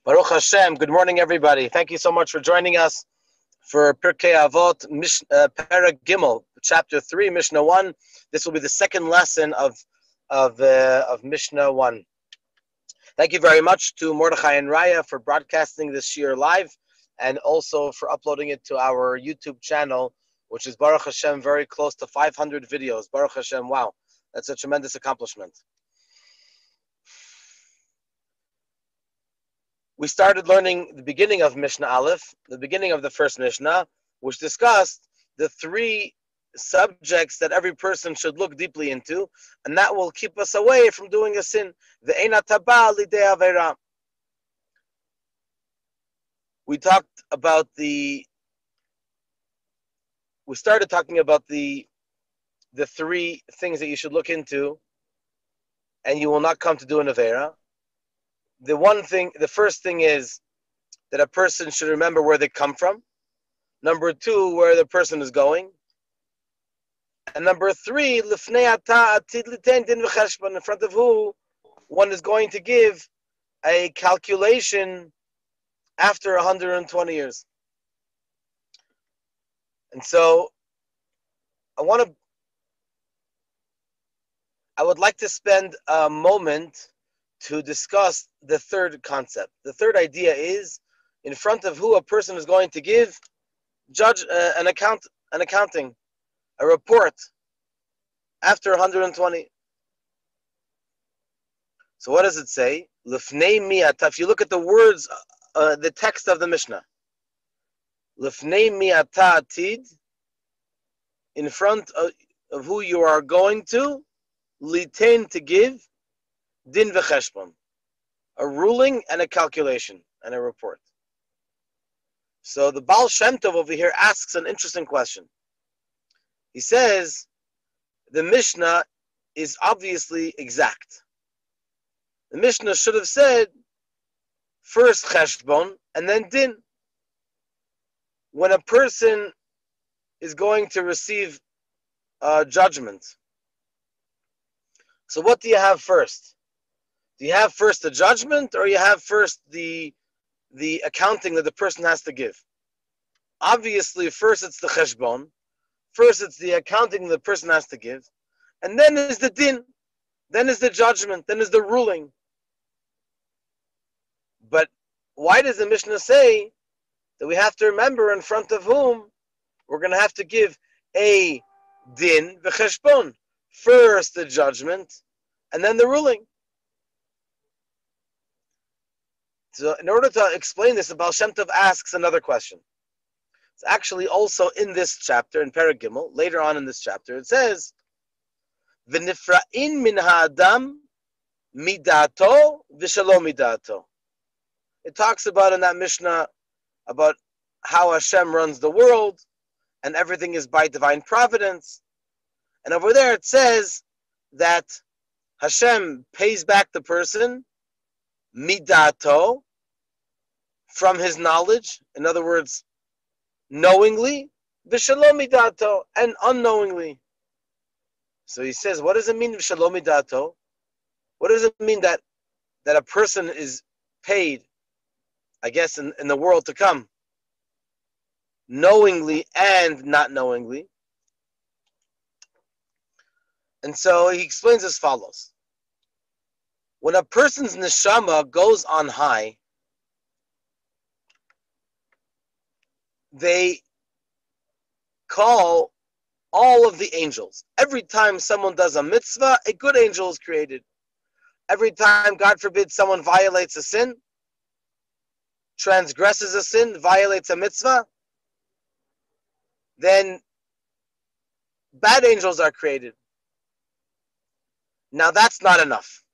Baruch Hashem. Good morning, everybody. Thank you so much for joining us for Pirkei Avot, Perek Gimel, Chapter 3, Mishna 1. This will be the second lesson of Mishna 1. Thank you very much to Mordechai and Raya for broadcasting this year live, and also for uploading it to our YouTube channel, which is Baruch Hashem very close to 500 videos. Baruch Hashem, wow, that's a tremendous accomplishment. We started learning the beginning of Mishnah Aleph, the beginning of the first Mishnah, which discussed the three subjects that every person should look deeply into, and that will keep us away from doing a sin. The Eina Taba Lidei Avera. We started talking about the three things that you should look into, and you will not come to do an Avera. The first thing is that a person should remember where they come from. Number two, where the person is going. And number three, in front of who one is going to give a calculation after 120 years. And so I would like to spend a moment to discuss the third concept. The third idea is in front of who a person is going to give an accounting, a report after 120. So what does it say? Lifnei mi'ata. If you look at the words, the text of the Mishnah, Lifnei mi'ata atid, in front of who you are going to, litain, to give, din v'cheshbon, a ruling and a calculation and a report. So the Baal Shem Tov over here asks an interesting question. He says the Mishnah is obviously exact. The Mishnah should have said first cheshbon and then din. When a person is going to receive judgment, so what do you have first? Do you have first the judgment, or you have first the accounting that the person has to give? Obviously, first it's the cheshbon, first it's the accounting the person has to give, and then is the din, then is the judgment, then is the ruling. But why does the Mishnah say that we have to remember in front of whom we're going to have to give a din v'cheshbon, first the judgment, and then the ruling? So in order to explain this, the Baal Shem Tov asks another question. It's actually also in this chapter, in Perek Gimel, later on in this chapter, it says, V'nifra'in min ha'adam midato v'shalom midato. It talks about in that Mishnah about how Hashem runs the world, and everything is by divine providence. And over there it says that Hashem pays back the person midato, from his knowledge, in other words, knowingly, v'shalom midato, and unknowingly. So he says, what does it mean v'shalom midato? What does it mean that a person is paid, I guess, in the world to come, knowingly and not knowingly? And so he explains as follows. When a person's neshama goes on high, they call all of the angels. Every time someone does a mitzvah, a good angel is created. Every time, God forbid, someone violates a sin, transgresses a sin, violates a mitzvah, then bad angels are created. Now that's not enough.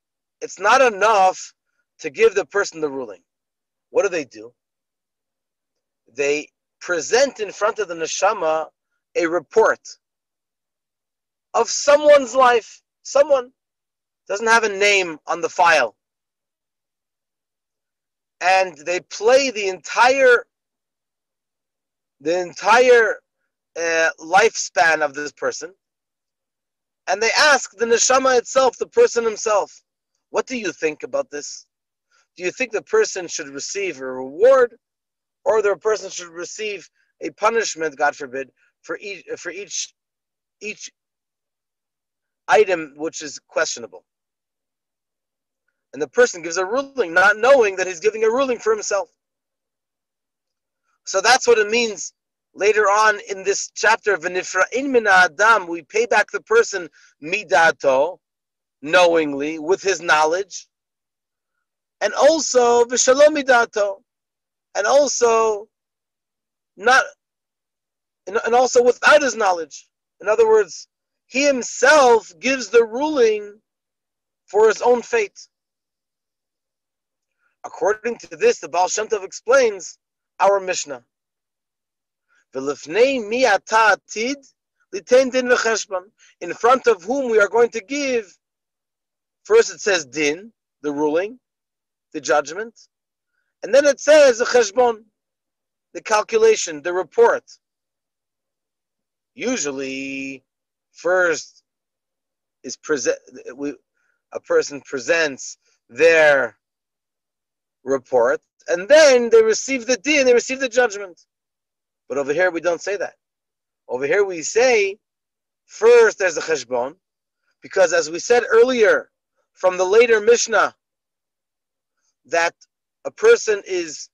It's not enough to give the person the ruling. What do? They present in front of the neshama a report of someone's life. Someone doesn't have a name on the file. And they play the entire lifespan of this person. And they ask the neshama itself, the person himself, what do you think about this? Do you think the person should receive a reward, or the person should receive a punishment, God forbid, for each item which is questionable? And the person gives a ruling, not knowing that he's giving a ruling for himself. So that's what it means later on in this chapter of V'nifra'in min ha'adam, we pay back the person midato, knowingly, with his knowledge, and also v'shalom midato, and also not, and also without his knowledge. In other words, he himself gives the ruling for his own fate. According to this, the Baal Shem Tov explains our Mishnah. In front of whom we are going to give, first it says din, the ruling, the judgment, and then it says the cheshbon, the calculation, the report. Usually, first is a person presents their report, and then they receive the din, they receive the judgment. But over here we don't say that. Over here we say first there's a cheshbon, because as we said earlier from the later Mishnah, that a person is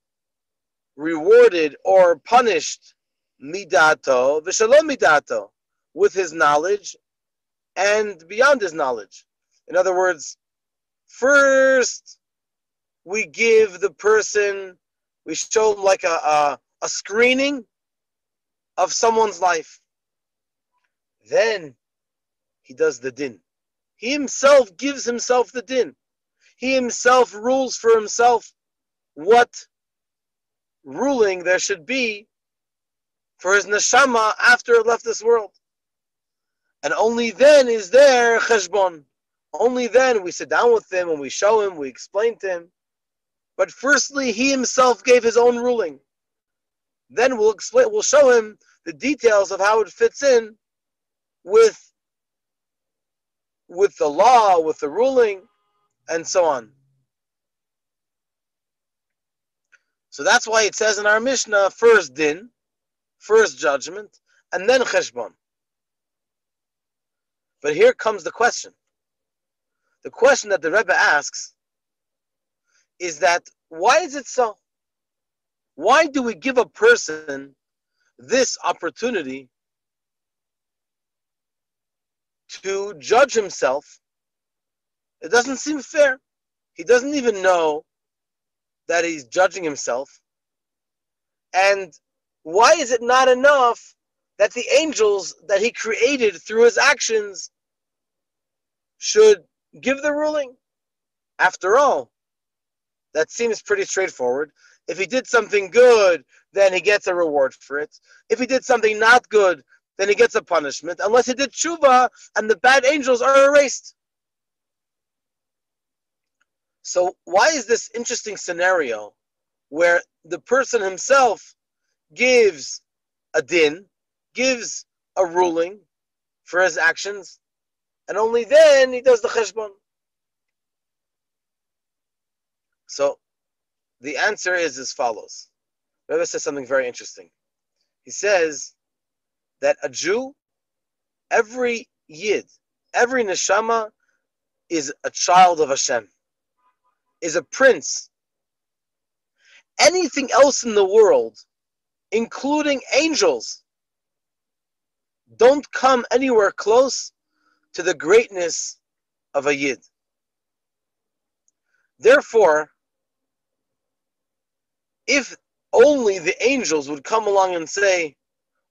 rewarded or punished midato v'shalom midato, with his knowledge and beyond his knowledge. In other words, first we give the person, we show him like a screening of someone's life. Then he does the din. He himself gives himself the din. He himself rules for himself what ruling there should be for his neshama after it left this world. And only then is there cheshbon. Only then we sit down with him and we show him, we explain to him. But firstly, he himself gave his own ruling. Then we'll show him the details of how it fits in with the law, with the ruling, and so on. So that's why it says in our Mishnah, first din, first judgment, and then cheshbon. But here comes the question. The question that the Rebbe asks is that, why is it so? Why do we give a person this opportunity to judge himself? It doesn't seem fair. He doesn't even know that he's judging himself. And why is it not enough that the angels that he created through his actions should give the ruling? After all, that seems pretty straightforward. If he did something good, then he gets a reward for it. If he did something not good, then he gets a punishment, unless he did tshuva and the bad angels are erased. So why is this interesting scenario where the person himself gives a din, gives a ruling for his actions, and only then he does the cheshbon? So the answer is as follows. Rabbi says something very interesting. He says that a Jew, every yid, every neshama is a child of Hashem, is a prince. Anything else in the world, including angels, don't come anywhere close to the greatness of a yid. Therefore, if only the angels would come along and say,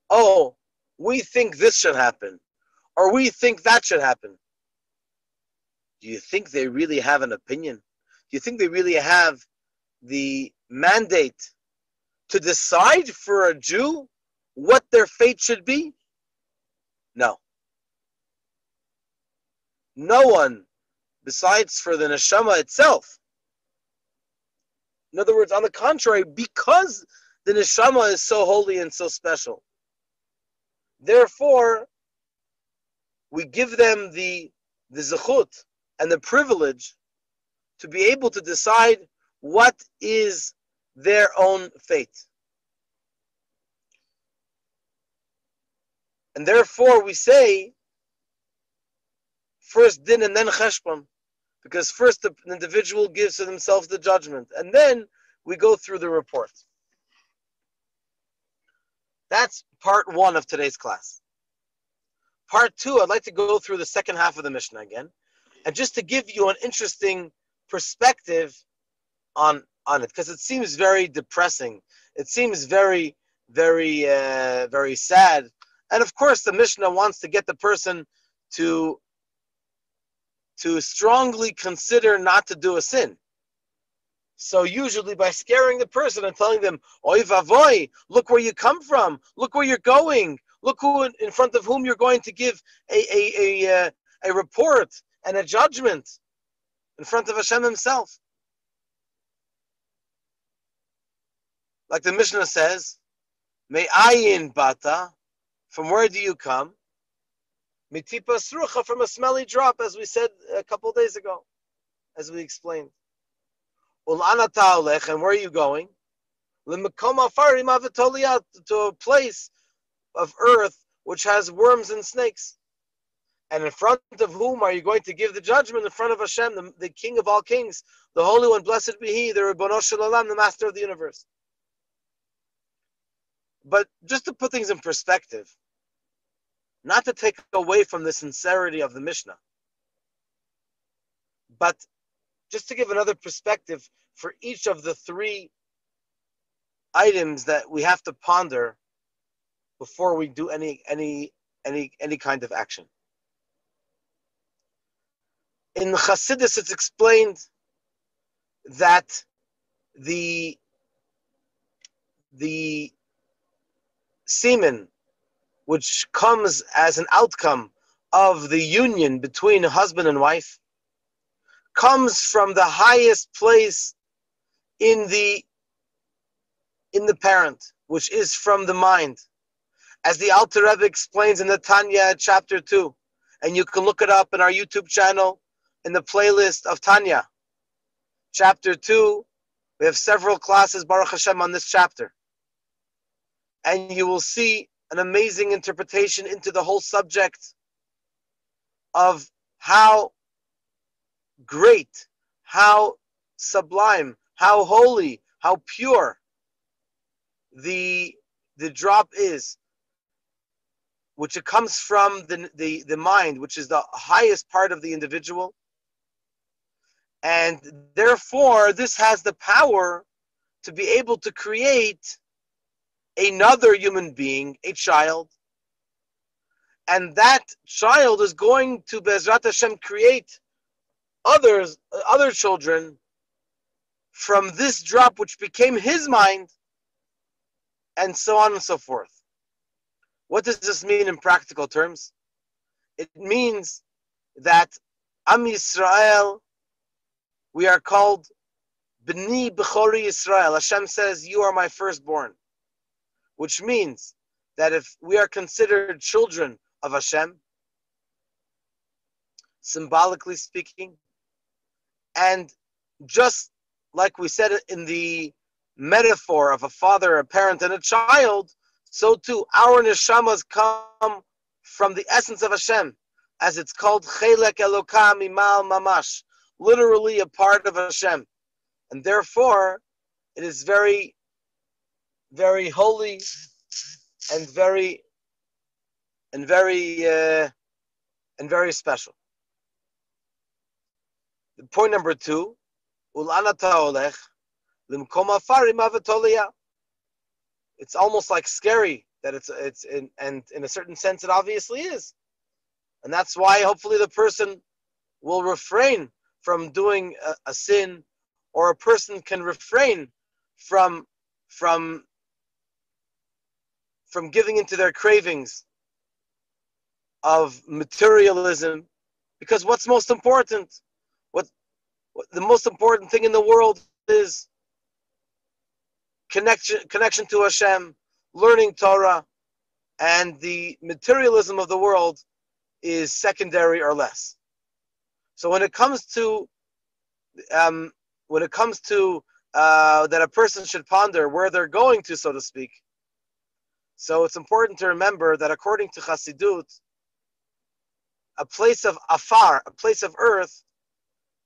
oh, we think this should happen, or we think that should happen, do you think they really have an opinion? Do you think they really have the mandate to decide for a Jew what their fate should be? No. No one besides for the neshama itself. In other words, on the contrary, because the neshama is so holy and so special, therefore, we give them the zechut and the privilege to be able to decide what is their own fate. And therefore we say first din and then cheshbon, because first the individual gives to themselves the judgment, and then we go through the report. That's part one of today's class. Part two, I'd like to go through the second half of the Mishnah again, and just to give you an interesting perspective on it, because it seems very depressing. It seems very, very, very sad. And of course, the Mishnah wants to get the person to strongly consider not to do a sin. So usually by scaring the person and telling them, oy vavoy, look where you come from, look where you're going, look who in front of whom you're going to give a report and a judgment in front of Hashem himself. Like the Mishnah says, me'ayin bata, from where do you come? Mitipa srucha, from a smelly drop, as we said a couple of days ago, as we explained. Ul'ana ta'olech, and where are you going? L'mekom afarim avitoliyat, to a place of earth which has worms and snakes. And in front of whom are you going to give the judgment? In front of Hashem, the King of all kings, the Holy One, blessed be He, the Ribbono Shel Olam, the Master of the universe. But just to put things in perspective, not to take away from the sincerity of the Mishnah, but just to give another perspective for each of the three items that we have to ponder before we do any kind of action. In Chassidus, it's explained that the semen, which comes as an outcome of the union between a husband and wife, comes from the highest place in the parent, which is from the mind. As the Alter Rebbe explains in the Tanya chapter 2, and you can look it up in our YouTube channel in the playlist of Tanya. Chapter 2, we have several classes, Baruch Hashem, on this chapter. And you will see an amazing interpretation into the whole subject of how great, how sublime, how holy, how pure the drop is, which it comes from the mind, which is the highest part of the individual. And therefore, this has the power to be able to create another human being, a child. And that child is going to, Be'ezrat Hashem, create other children from this drop, which became his mind, and so on and so forth. What does this mean in practical terms? It means that Am Yisroel, we are called B'ni B'chori Yisrael. Hashem says, you are my firstborn. Which means that if we are considered children of Hashem, symbolically speaking, and just like we said in the metaphor of a father, a parent, and a child, so too our neshamas come from the essence of Hashem, as it's called Chelek Elokam Imal Mamash, literally a part of Hashem, and therefore it is very, very holy and very special. Point number 2, Ul'ana ta'olech limkom afarim avitoliyah. It's almost like scary that it's in a certain sense it obviously is. And that's why hopefully the person will refrain from doing a sin, or a person can refrain from giving into their cravings of materialism, because what's most important? What the most important thing in the world is connection to Hashem, learning Torah, and the materialism of the world is secondary or less. So when it comes to when it comes to that a person should ponder where they're going to, so to speak. So it's important to remember that according to Chassidut, a place of afar, a place of earth,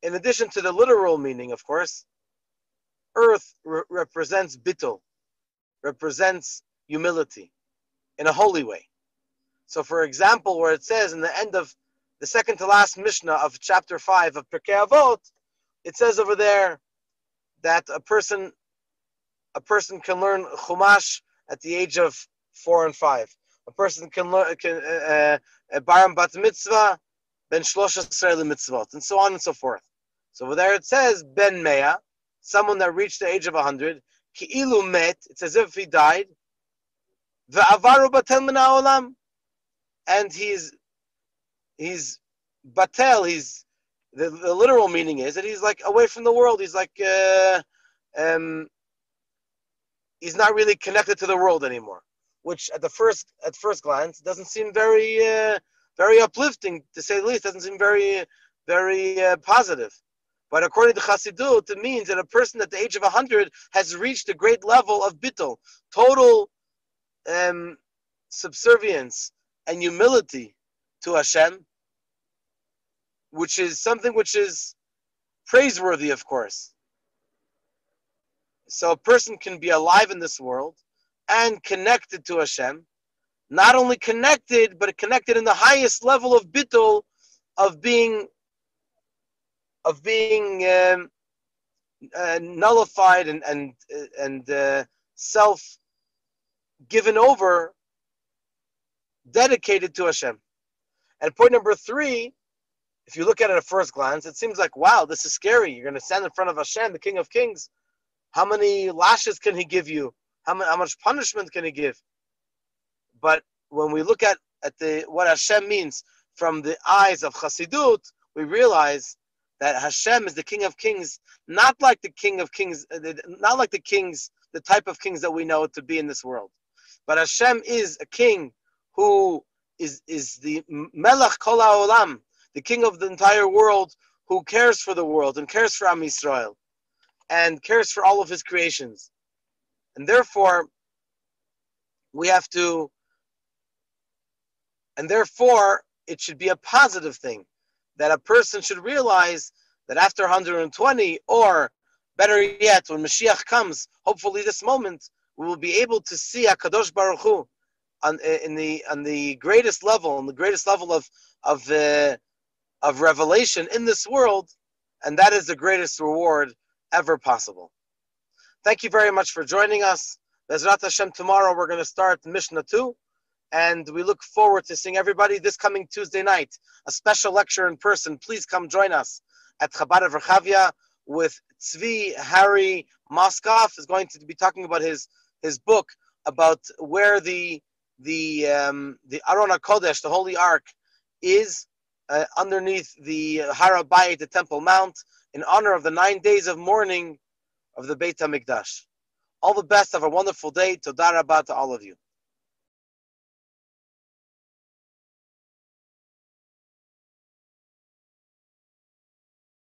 in addition to the literal meaning, of course, earth represents bittul, represents humility in a holy way. So for example, where it says in the end of the second to last Mishna of chapter 5 of Pirkei Avot, it says over there that a person can learn Chumash at the age of 4 and 5. A person can learn Baram Bat Mitzvah, Ben 13 Mitzvot, and so on and so forth. So over there it says Ben Mea, someone that reached the age of 100, Ki'ilu Met, it's as if he died, Ve'avaru Batel Min Ha'olam, and he's Batel, the literal meaning is that he's like away from the world. He's like he's not really connected to the world anymore, which at first glance doesn't seem very uplifting, to say the least. Doesn't seem very positive. But according to Chassidut, it means that a person at the age of 100 has reached a great level of bittul, total subservience and humility to Hashem, which is something which is praiseworthy, of course. So a person can be alive in this world and connected to Hashem, not only connected, but connected in the highest level of bittul, of being nullified and self given over, dedicated to Hashem. And point number 3, if you look at it at first glance, it seems like, wow, this is scary. You're going to stand in front of Hashem, the King of Kings. How many lashes can he give you? How much punishment can he give? But when we look at what Hashem means from the eyes of Chassidut, we realize that Hashem is the King of Kings, not like the King of Kings, not like the kings, the type of kings that we know to be in this world. But Hashem is a king who is the Melech Kol HaOlam, the king of the entire world, who cares for the world and cares for Am Yisroel and cares for all of his creations. And therefore, it should be a positive thing that a person should realize that after 120, or better yet, when Mashiach comes, hopefully this moment, we will be able to see HaKadosh Baruch Hu on the greatest level, of revelation in this world, and that is the greatest reward ever possible. Thank you very much for joining us. Bezrat Hashem, tomorrow we're going to start Mishna 2, and we look forward to seeing everybody this coming Tuesday night. A special lecture in person. Please come join us at Chabad of Rechavia with Tzvi Harry Moskoff. Is going to be talking about his book about where the Aron HaKodesh, the Holy Ark, is underneath the Har HaBayit, the Temple Mount, in honor of the 9 days of mourning of the Beit HaMikdash. All the best. Have a wonderful day. Toda Rabba to all of you.